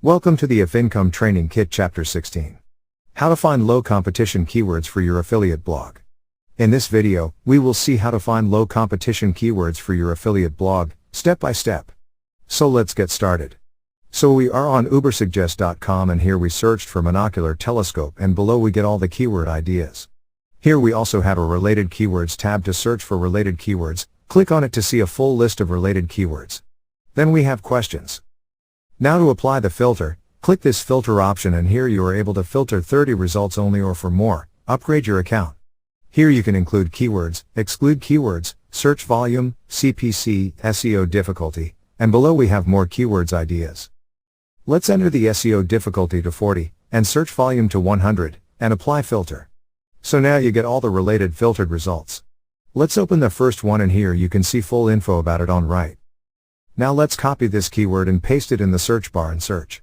Welcome to the Income Training Kit Chapter 16. How to find low competition keywords for your affiliate blog. In this video, we will see how to find low competition keywords for your affiliate blog, step by step. So let's get started. So we are on ubersuggest.com and here we searched for monocular telescope and below we get all the keyword ideas. Here we also have a related keywords tab to search for related keywords. Click on it to see a full list of related keywords. Then we have questions. Now to apply the filter, click this filter option and here you are able to filter 30 results only or for more, upgrade your account. Here you can include keywords, exclude keywords, search volume, CPC, SEO difficulty, and below we have more keywords ideas. Let's enter the SEO difficulty to 40, and search volume to 100, and apply filter. So now you get all the related filtered results. Let's open the first one and here you can see full info about it on right. Now let's copy this keyword and paste it in the search bar and search.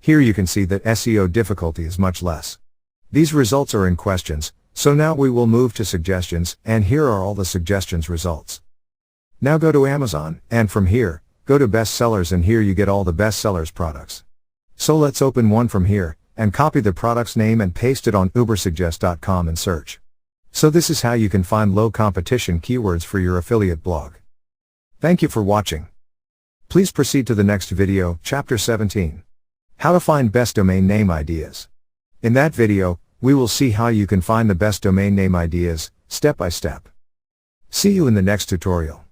Here you can see that SEO difficulty is much less. These results are in questions, so now we will move to suggestions, and here are all the suggestions results. Now go to Amazon, and from here, go to bestsellers and here you get all the bestsellers products. So let's open one from here, and copy the product's name and paste it on ubersuggest.com and search. So this is how you can find low competition keywords for your affiliate blog. Thank you for watching. Please proceed to the next video, Chapter 17. How to find best domain name ideas. In that video, we will see how you can find the best domain name ideas, step by step. See you in the next tutorial.